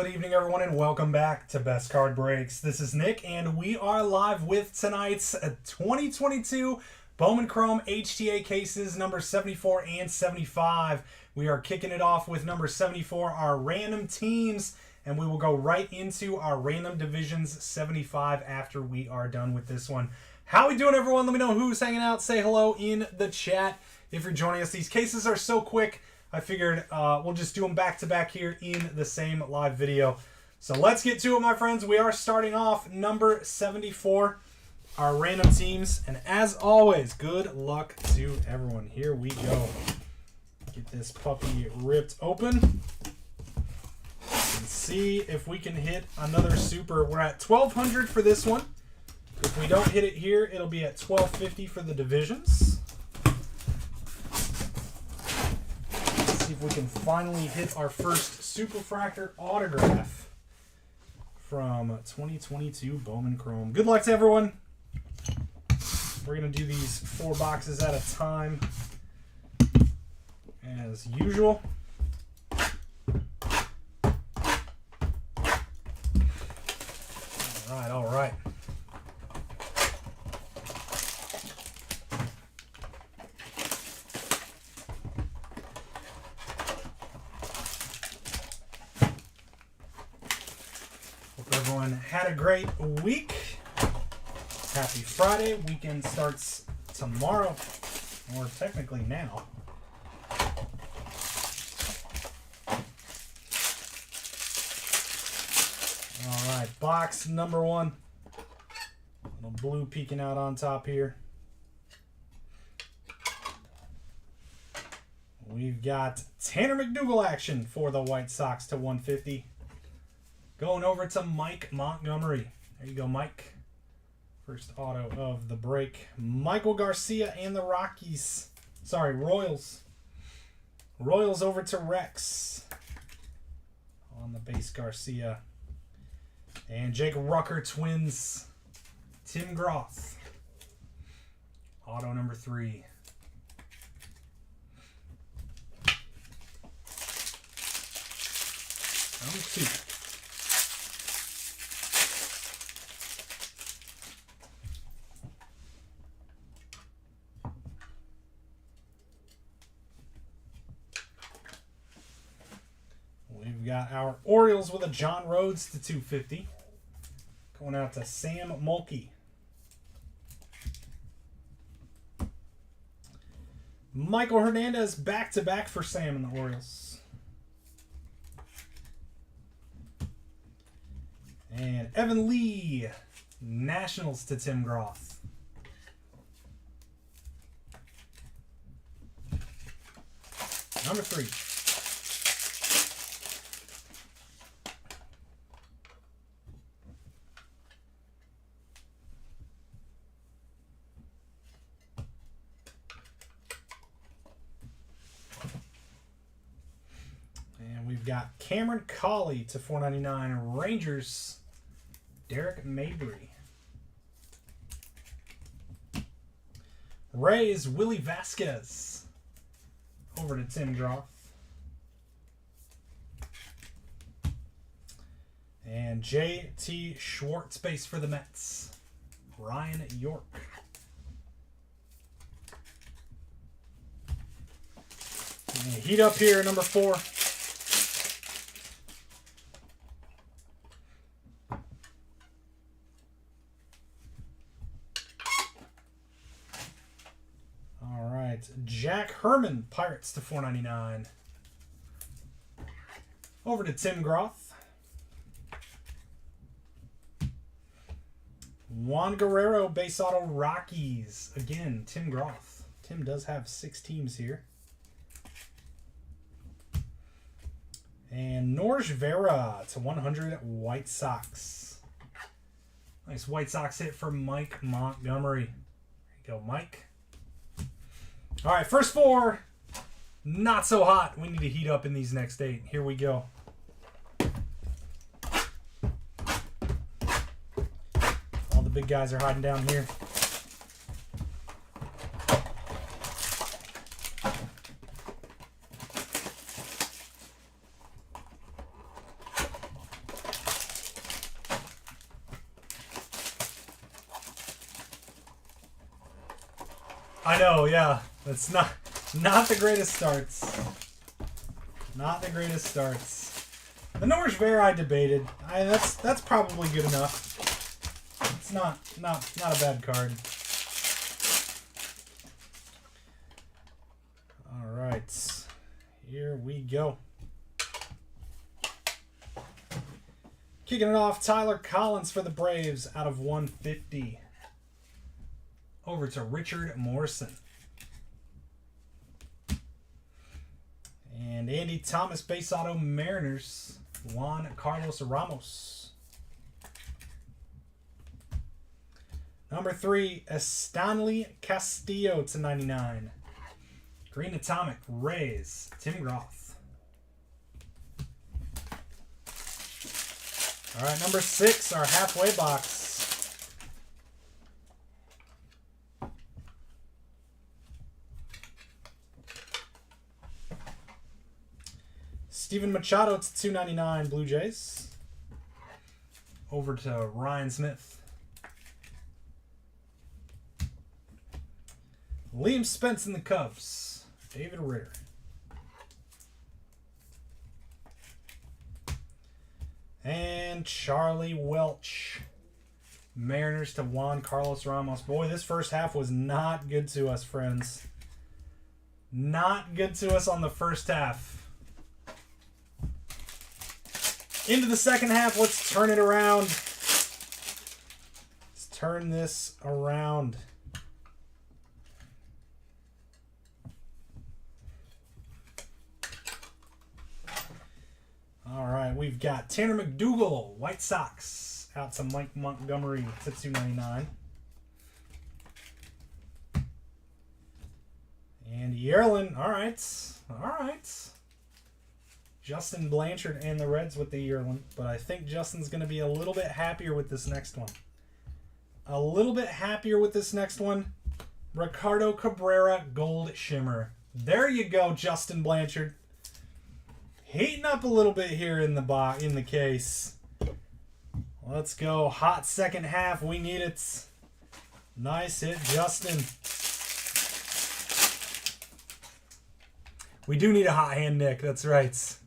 Good evening, everyone, and welcome back to Best Card Breaks. This is Nick, and we are live with tonight's 2022 Bowman Chrome HTA cases, number 74 and 75. We are kicking it off with number 74, our random teams, and we will go right into our random divisions 75 after we are done with this one. How we doing, everyone? Let me know who's hanging out. Say hello in the chat if you're joining us. These cases are so quick, I figured we'll just do them back-to-back here in the same live video. So let's get to it, my friends. We are starting off number 74, our random teams. And as always, good luck to everyone. Here we go. Get this puppy ripped open. And see if we can hit another super. We're at 1,200 for this one. If we don't hit it here, it'll be at 1,250 for the divisions. See if we can finally hit our first Superfractor autograph from 2022 Bowman Chrome. Good luck to everyone. We're going to do these 4 boxes at a time as usual. All right. Everyone had a great week. Happy Friday. Weekend starts tomorrow, or technically now. All right, box number 1. Little blue peeking out on top here. We've got Tanner McDougal action for the White Sox to 150. Going over to Mike Montgomery. There you go, Mike. First auto of the break. Michael Garcia and the Rockies. Sorry, Royals. Royals over to Rex. On the base, Garcia. And Jake Rucker Twins. Tim Groth. Auto number 3. Number 2. We've got our Orioles with a John Rhodes to 250. Going out to Sam Mulkey. Michael Hernandez back-to-back for Sam and the Orioles. And Evan Lee, Nationals to Tim Groth. Number 3. We've got Cameron Colley to 499. Rangers, Derek Mabry. Rays, Willie Vasquez. Over to Tim Groth. And J.T. Schwartz base for the Mets. Ryan York. And heat up here, number 4. Jack Herman, Pirates to 499. Over to Tim Groth. Juan Guerrero, base auto Rockies. Again, Tim Groth. Tim does have 6 teams here. And Norge Vera to 100 White Sox. Nice White Sox hit for Mike Montgomery. There you go, Mike. All right, first 4, not so hot. We need to heat up in these next 8. Here we go. All the big guys are hiding down here. I know, yeah. That's not the greatest starts. Not the greatest starts. The Norge Bear I debated. That's probably good enough. It's not a bad card. All right. Here we go. Kicking it off, Tyler Collins for the Braves out of 150. Over to Richard Morrison. And Andy Thomas, base auto Mariners, Juan Carlos Ramos. Number 3, Estanley Castillo to 99. Green Atomic, Rays, Tim Groth. All right, number 6, our halfway box. Steven Machado to 299 Blue Jays. Over to Ryan Smith. Liam Spence in the Cubs. David Ritter. And Charlie Welch. Mariners to Juan Carlos Ramos. Boy, this first half was not good to us, friends. Not good to us on the first half. Into the second half, let's turn it around. Let's turn this around. All right, we've got Tanner McDougal, White Sox, out to Mike Montgomery to 299. And Yerlin, all right. Justin Blanchard and the Reds with the Yerlin, but I think Justin's going to be a little bit happier with this next one. Ricardo Cabrera, Gold Shimmer. There you go, Justin Blanchard. Heating up a little bit here in the case. Let's go. Hot second half. We need it. Nice hit, Justin. We do need a hot hand, Nick. That's right.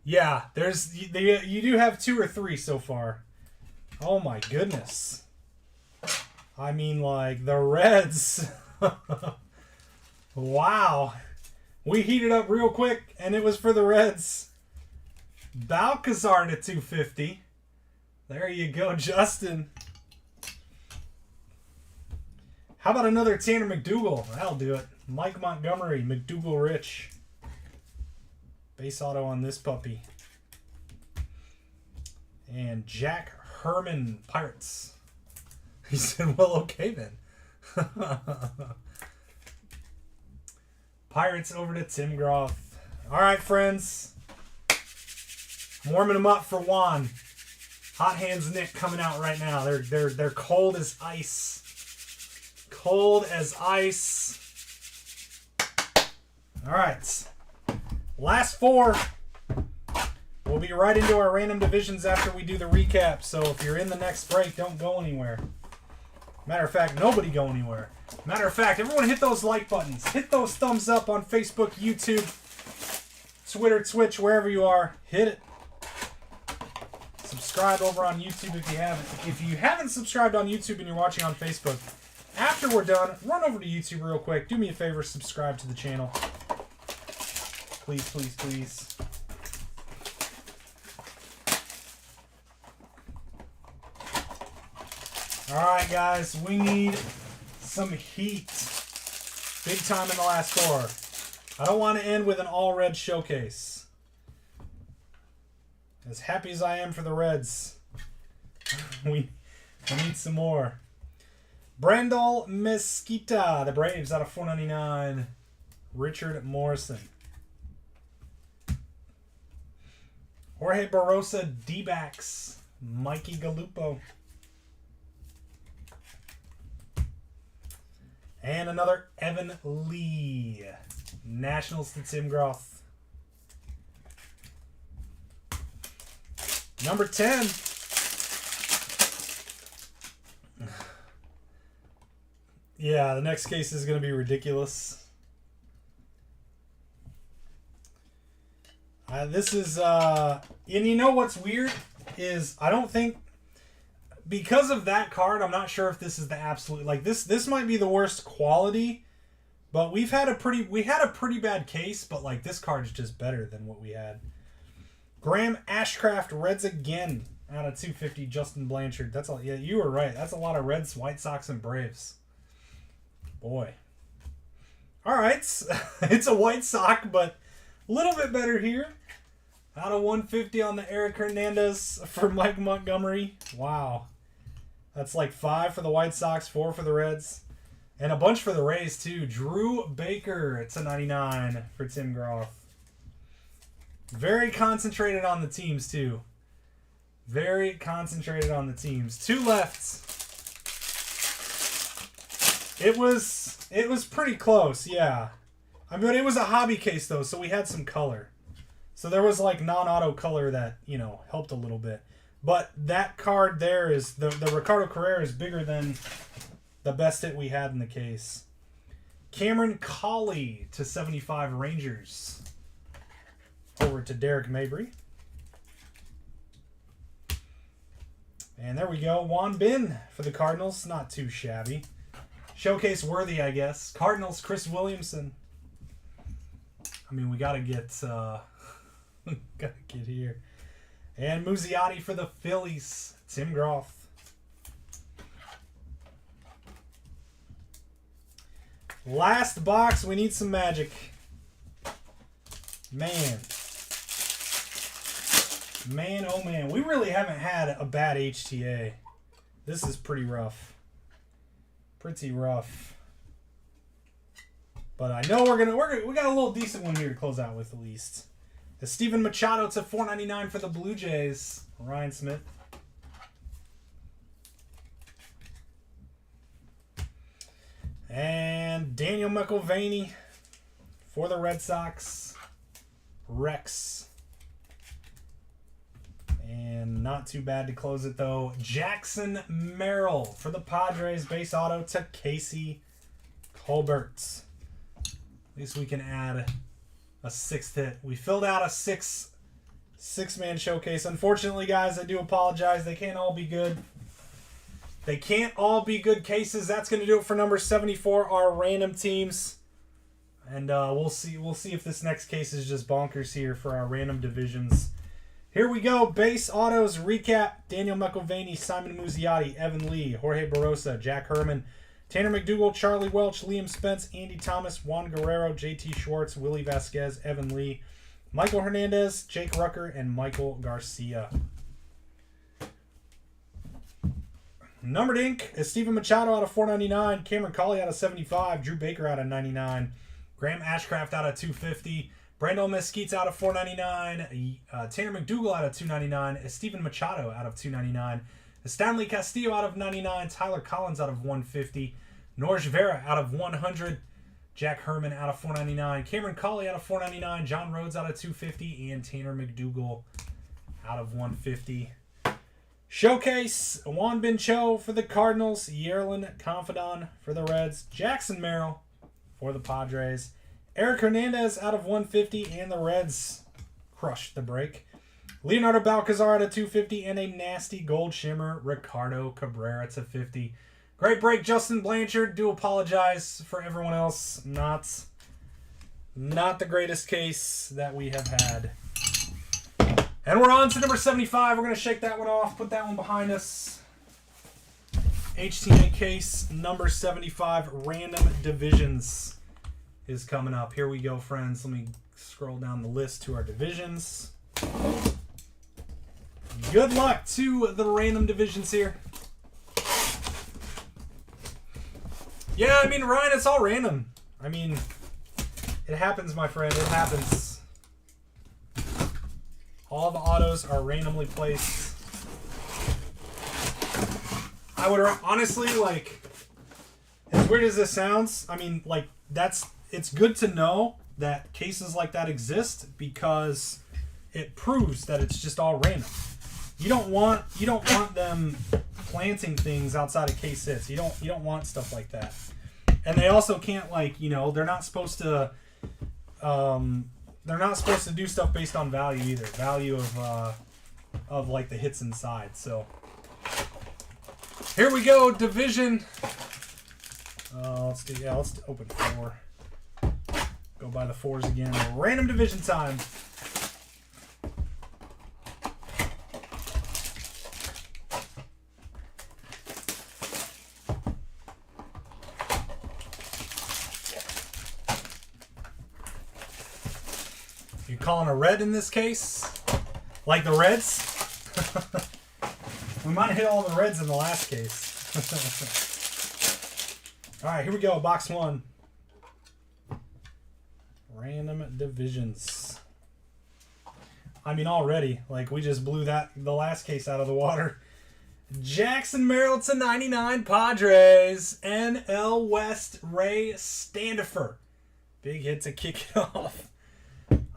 Yeah, you do have 2 or 3 so far. Oh my goodness. I mean, like, the Reds. Wow. We heated up real quick, and it was for the Reds. Balcazar to 250. There you go, Justin. How about another Tanner McDougal? That'll do it. Mike Montgomery, McDougal Rich. Base auto on this puppy. And Jack Herman, Pirates. He said, well, okay then. Pirates over to Tim Groth. All right, friends. Warming them up for Juan. Hot Hands Nick coming out right now. They're cold as ice. Cold as ice. All right. Last 4. We'll be right into our random divisions after we do the recap. So if you're in the next break, don't go anywhere. Matter of fact, nobody go anywhere. Matter of fact, everyone hit those like buttons. Hit those thumbs up on Facebook, YouTube, Twitter, Twitch, wherever you are. Hit it. Subscribe over on YouTube if you haven't. If you haven't subscribed on YouTube and you're watching on Facebook, after we're done, run over to YouTube real quick. Do me a favor, subscribe to the channel. Please, please, please. All right, guys, we need some heat. Big time in the last 4. I don't want to end with an all-red showcase. As happy as I am for the Reds, we need some more. Brandel Mesquita, the Braves, out of 499. Richard Morrison. Jorge Barosa, D-backs. Mikey Galupo. And another Evan Lee. Nationals to Tim Groth. Number 10. Yeah, the next case is going to be ridiculous. This is, and you know what's weird is I don't think, because of that card, I'm not sure if this is the absolute, like this might be the worst quality, but we had a pretty bad case, but like this card is just better than what we had. Graham Ashcraft Reds again out of 250. Justin Blanchard. That's all. Yeah, you were right. That's a lot of Reds, White Sox, and Braves. Boy. All right, it's a White Sox, but a little bit better here. Out of 150 on the Eric Hernandez for Mike Montgomery. Wow. That's like 5 for the White Sox, 4 for the Reds. And a bunch for the Rays, too. Drew Baker, it's a 99 for Tim Groff. Very concentrated on the teams, too. Very concentrated on the teams. 2 left. It was pretty close, yeah. I mean, it was a hobby case, though, so we had some color. So there was, like, non-auto color that, you know, helped a little bit. But that card there is, the Ricardo Carrera is bigger than the best hit we had in the case. Cameron Colley to 75 Rangers. Over to Derek Mabry. And there we go. Juan Bin for the Cardinals. Not too shabby. Showcase worthy, I guess. Cardinals, Chris Williamson. I mean, we got to get here. And Muzziotti for the Phillies. Tim Groff. Last box. We need some magic. Man. Man, oh man. We really haven't had a bad HTA. This is pretty rough. Pretty rough. But I know we got a little decent one here to close out with at least. The Steven Machado to 499 for the Blue Jays. Ryan Smith. And Daniel McElvaney for the Red Sox. Rex. And not too bad to close it, though. Jackson Merrill for the Padres. Base auto to Casey Colbert. At least we can add a 6th hit. We filled out a six-man showcase. Unfortunately, guys, I do apologize. They can't all be good. They can't all be good cases. That's going to do it for number 74, our random teams. And we'll see if this next case is just bonkers here for our random divisions. Here we go. Base autos recap. Daniel McElvaney, Simon Muzziotti, Evan Lee, Jorge Barosa, Jack Herman, Tanner McDougal, Charlie Welch, Liam Spence, Andy Thomas, Juan Guerrero, JT Schwartz, Willie Vasquez, Evan Lee, Michael Hernandez, Jake Rucker, and Michael Garcia. Numbered ink is Steven Machado out of 499, Cameron Colley out of 75, Drew Baker out of 99, Graham Ashcraft out of 250, Brandon Mesquite out of 499, Tanner McDougal out of 299, Steven Machado out of 299, Stanley Castillo out of 99, Tyler Collins out of 150, Norge Vera out of 100, Jack Herman out of 499, Cameron Colley out of 499, John Rhodes out of 250, and Tanner McDougal out of 150. Showcase, Juan Bin Cho for the Cardinals, Yerlin Confidon for the Reds, Jackson Merrill for the Padres, Eric Hernandez out of 150, and the Reds crushed the break. Leonardo Balcazar out of 250, and a nasty gold shimmer, Ricardo Cabrera to 50. Great break, Justin Blanchard. Do apologize for everyone else. Not the greatest case that we have had. And we're on to number 75. We're going to shake that one off, put that one behind us. HTA case number 75, Random Divisions, is coming up. Here we go, friends. Let me scroll down the list to our divisions. Good luck to the random divisions here. Yeah, I mean, Ryan, it's all random. I mean, it happens, my friend. It happens. All the autos are randomly placed. I would honestly, like, as weird as this sounds, I mean, like, it's good to know that cases like that exist because it proves that it's just all random. You don't want them planting things outside of case hits. You don't want stuff like that. And they also can't, like, you know, they're not supposed to do stuff based on value either. Value of like the hits inside. So here we go, division. Let's open 4. Go by the 4s again. Random division time. You're calling a red in this case? Like the Reds? We might have hit all the Reds in the last case. Alright, here we go. Box 1. Random divisions. I mean, already, like, we just blew the last case out of the water. Jackson Merrill /99 Padres. NL West Ray Standifer. Big hit to kick it off.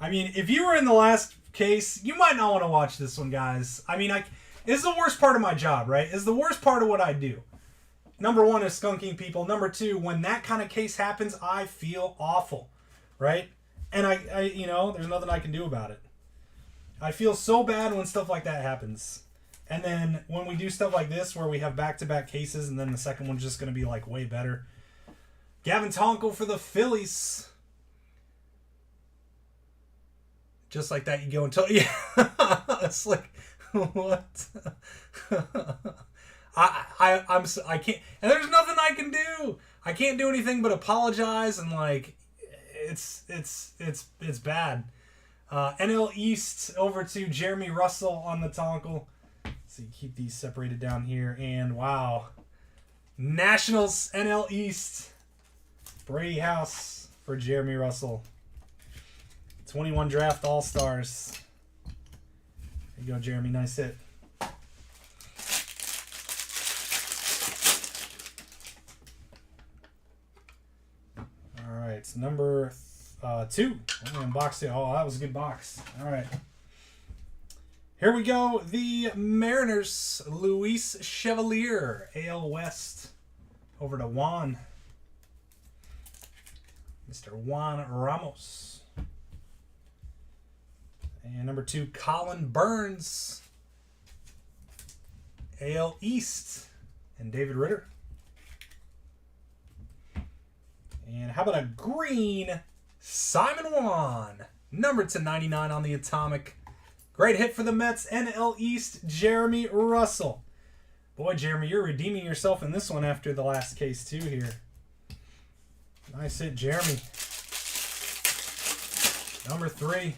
I mean, if you were in the last case, you might not want to watch this one, guys. I mean, it's the worst part of my job, right? It's the worst part of what I do. Number 1 is skunking people. Number 2, when that kind of case happens, I feel awful, right? And I you know, there's nothing I can do about it. I feel so bad when stuff like that happens. And then when we do stuff like this, where we have back-to-back cases, and then the second one's just going to be, like, way better. Gavin Tonko for the Phillies. Just like that, you go until... Yeah. It's like, what? I can't... And there's nothing I can do. I can't do anything but apologize, and, like, it's bad. NL East over to Jeremy Russell on the Tonkel. So you keep these separated down here. And, wow. Nationals NL East. Brady House for Jeremy Russell. 21 draft All-Stars. There you go, Jeremy. Nice hit. All right, it's number 2. Only in box 2. Oh, that was a good box. All right. Here we go. The Mariners, Luis Chevalier, AL West. Over to Juan. Mr. Juan Ramos. And number 2, Colin Burns. AL East. And David Ritter. And how about a green Simon Juan. Number /99 on the Atomic. Great hit for the Mets. NL East, Jeremy Russell. Boy, Jeremy, you're redeeming yourself in this one after the last case, too, here. Nice hit, Jeremy. Number 3.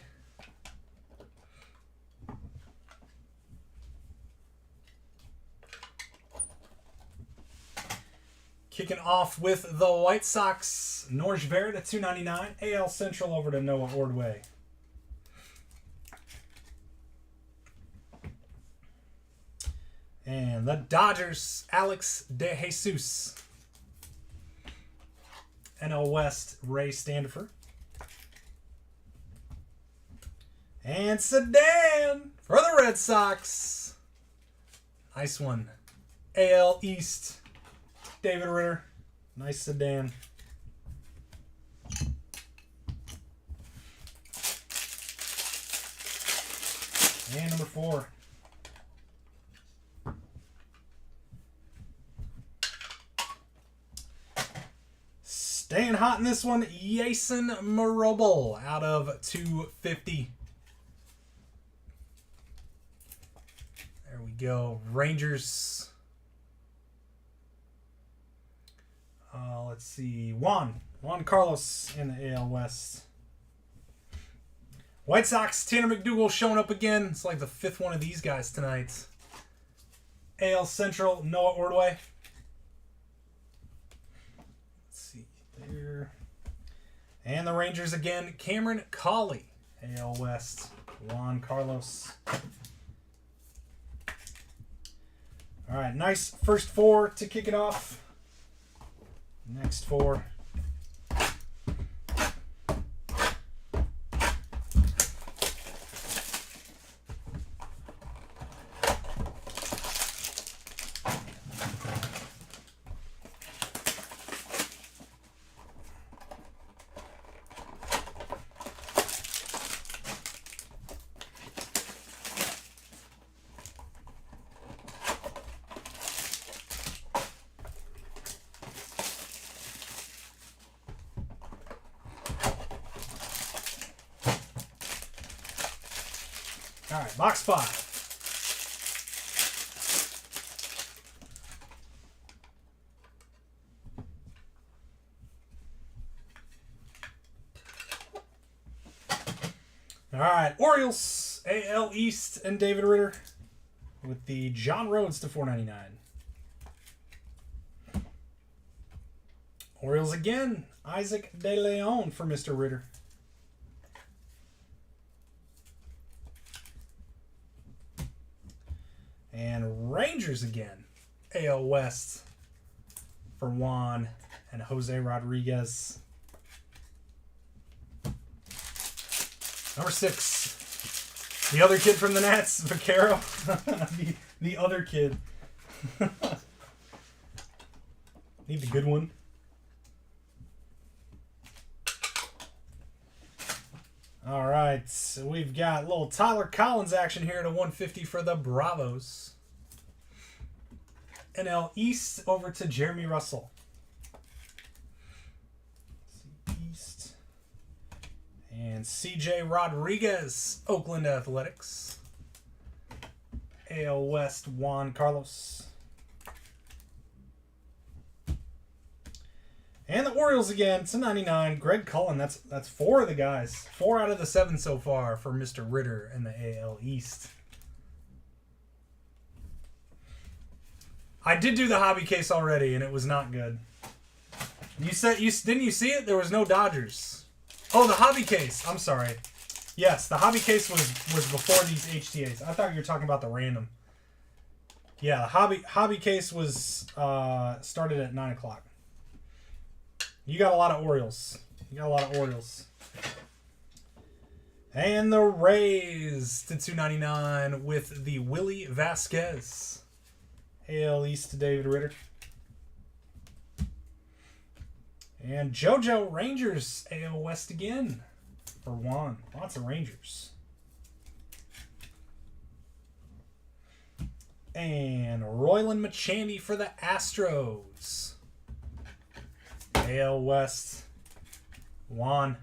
Kicking off with the White Sox, Norge Vera /299. AL Central over to Noah Ordway. And the Dodgers, Alex De Jesus. NL West, Ray Standifer. And Sedan for the Red Sox. Nice one. AL East, David Ritter. Nice Sedan. And number 4. Staying hot in this one, Jason Marobel out of 250. There we go. Rangers. Let's see. Juan Carlos in the AL West. White Sox, Tanner McDougal showing up again. It's like the 5th one of these guys tonight. AL Central, Noah Ordway. Let's see there. And the Rangers again, Cameron Cawley. AL West, Juan Carlos. All right, nice first 4 to kick it off. Next 4. All right, box 5. All right, Orioles, AL East, and David Ritter with the John Rhodes to 499. Orioles again, Isaac De Leon for Mr. Ritter. And Rangers again, AL West for Juan and Jose Rodriguez. Number 6, the other kid from the Nats, Vaquero. the other kid. Need the good one. All right, so we've got a little Tyler Collins action here to 150 for the Bravos. NL East over to Jeremy Russell. East. And CJ Rodriguez, Oakland Athletics. AL West, Juan Carlos. And the Orioles again, to 99. Greg Cullen, that's 4 of the guys. 4 out of the 7 so far for Mr. Ritter in the AL East. I did do the hobby case already, and it was not good. You said didn't you see it? There was no Dodgers. Oh, the hobby case. I'm sorry. Yes, the hobby case was before these HTAs. I thought you were talking about the random. Yeah, the hobby case was started at 9 o'clock. You got a lot of Orioles. And the Rays to 299 with the Willie Vasquez. AL East to David Ritter. And JoJo Rangers AL West again for Juan. Lots of Rangers. And Royland Machandy for the Astros. AL West, Juan.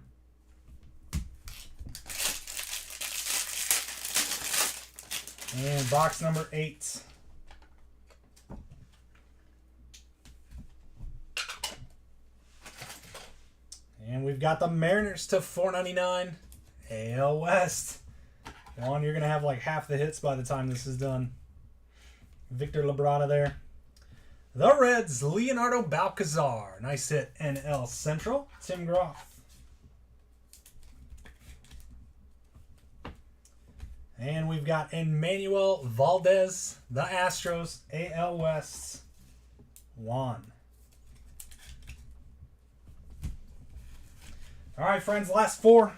And box number 8. And we've got the Mariners to 499. AL West. Juan, you're going to have like half the hits by the time this is done. Victor Labrada there. The Reds, Leonardo Balcazar. Nice hit, NL Central. Tim Groff. And we've got Emmanuel Valdez, the Astros, AL West, Juan. All right, friends, last 4.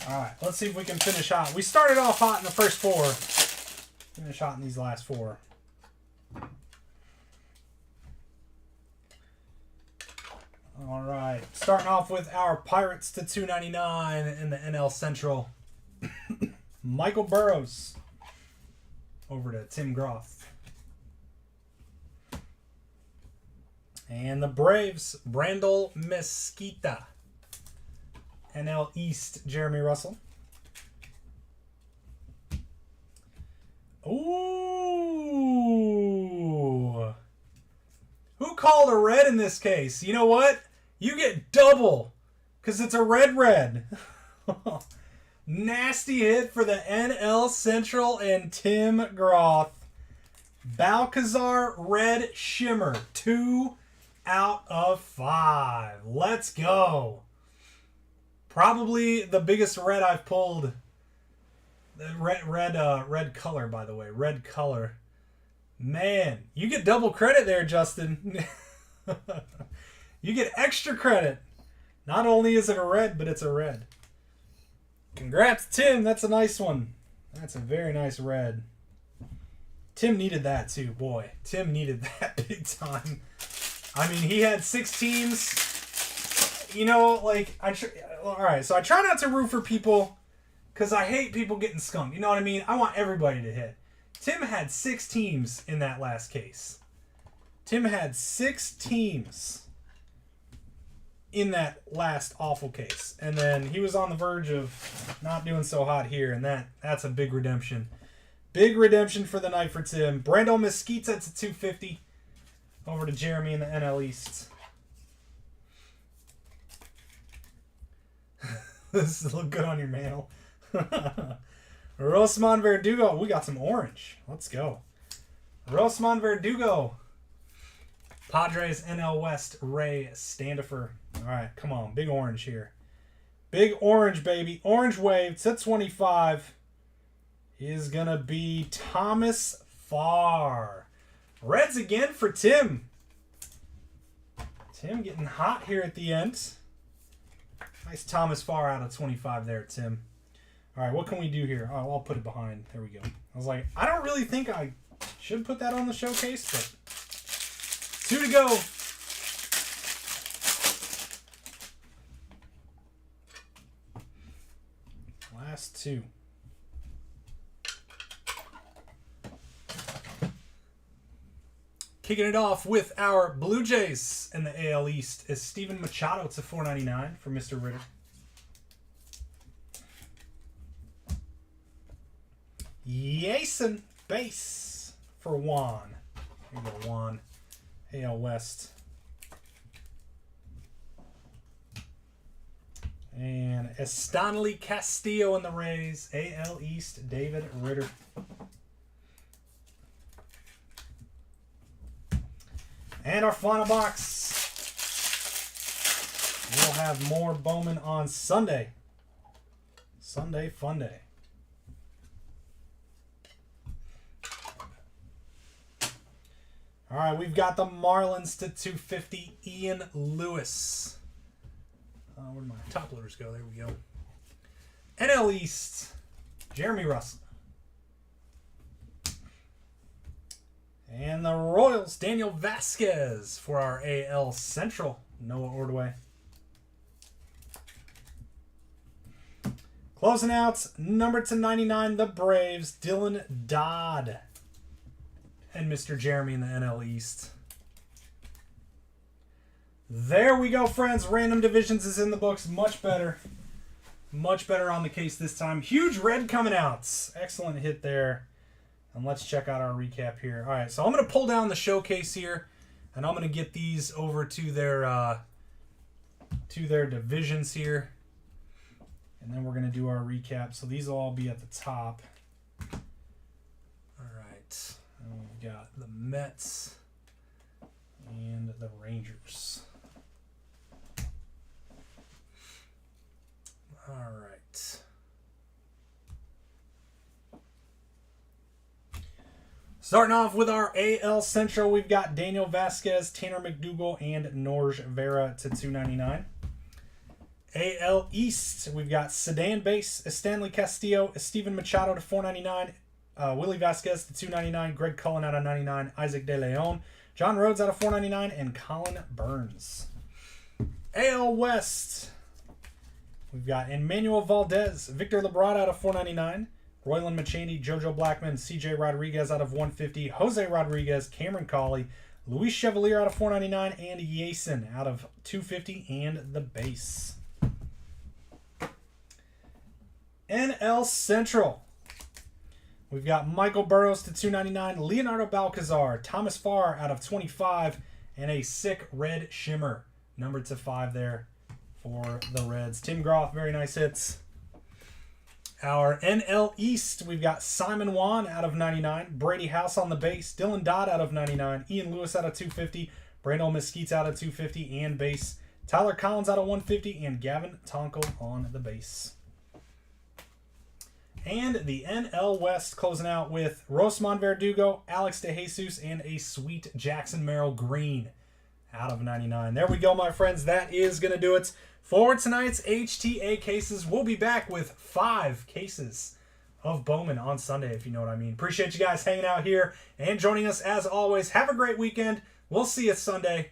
All right, let's see if we can finish hot. We started off hot in the first 4. Finish hot in these last 4. All right, starting off with our Pirates to 299 in the NL Central. Michael Burrows over to Tim Groff. And the Braves, Brandel Mesquita. NL East, Jeremy Russell. Ooh. Who called a red in this case? You know what? You get double because it's a red. Nasty hit for the NL Central and Tim Groff. Balcazar Red Shimmer. 2 out of 5. Let's go. Probably the biggest red I've pulled. Red color, by the way. Red color. Man, you get double credit there, Justin. You get extra credit. Not only is it a red, but it's a red. Congrats, Tim. That's a nice one. That's a very nice red. Tim needed that too, boy. Tim needed that big time. I mean, he had 6 teams. You know, like, all right, so I try not to root for people because I hate people getting skunked. You know what I mean? I want everybody to hit. Tim had 6 teams in that last case. Tim had 6 teams in that last awful case. And then he was on the verge of not doing so hot here, and that's a big redemption. Big redemption for the night for Tim. Brando Mesquita to 250. Over to Jeremy in the NL East. This look good on your mantle. Rosman Verdugo. We got some orange. Let's go. Rosman Verdugo. Padres NL West. Ray Standifer. All right, come on. Big orange here. Big orange, baby. Orange wave to 25 is going to be Thomas Farr. Reds again for Tim. Tim getting hot here at the end. Nice Thomas Farr out of 25 there, Tim. All right, what can we do here? Oh, I'll put it behind. There we go. I was like, I don't really think I should put that on the showcase, but 2 to go. Last 2. Kicking it off with our Blue Jays in the AL East is Steven Machado to 499 for Mr. Ritter. Jason base for Juan. Here you go, Juan. AL West. And Estanley Castillo in the Rays. AL East, David Ritter. And our final box. We'll have more Bowman on Sunday. Sunday Fun Day. All right, we've got the Marlins to 250. Ian Lewis. Where did my top loaders go? There we go. NL East. Jeremy Russell. And the Royals, Daniel Vasquez for our AL Central, Noah Ordway. Closing out, number to 99, the Braves, Dylan Dodd. And Mr. Jeremy in the NL East. There we go, friends. Random Divisions is in the books. Much better. Much better on the case this time. Huge red coming out. Excellent hit there. And let's check out our recap here. All right, so I'm going to pull down the showcase here, and I'm going to get these over to their divisions here. And then we're going to do our recap. So these will all be at the top. All right. And we've got the Mets and the Rangers. All right. Starting off with our AL Central, we've got Daniel Vasquez, Tanner McDougal, and Norge Vera to 299. AL East, we've got Sedan Base, Stanley Castillo, Steven Machado to 499, Willie Vasquez to 299, Greg Cullen out of 99, Isaac De Leon, John Rhodes out of 499, and Colin Burns. AL West, we've got Emmanuel Valdez, Victor Labrada out of 499, Royland Machaney, JoJo Blackman, CJ Rodriguez out of 150, Jose Rodriguez, Cameron Cawley, Luis Chevalier out of 499, and Yason out of 250 and the base. NL Central. We've got Michael Burrows to 299, Leonardo Balcazar, Thomas Farr out of 25, and a sick red shimmer, numbered to 5 there for the Reds. Tim Groff, very nice hits. Our NL East, we've got Simon Wan out of 99, Brady House on the base, Dylan Dodd out of 99, Ian Lewis out of 250, Brandon Mesquite out of 250 and base, Tyler Collins out of 150, and Gavin Tonkel on the base. And the NL West closing out with Rosman Verdugo, Alex DeJesus, and a sweet Jackson Merrill Green out of 99. There we go, my friends. That is going to do it for tonight's HTA cases. We'll be back with 5 cases of Bowman on Sunday, if you know what I mean. Appreciate you guys hanging out here and joining us as always. Have a great weekend. We'll see you Sunday.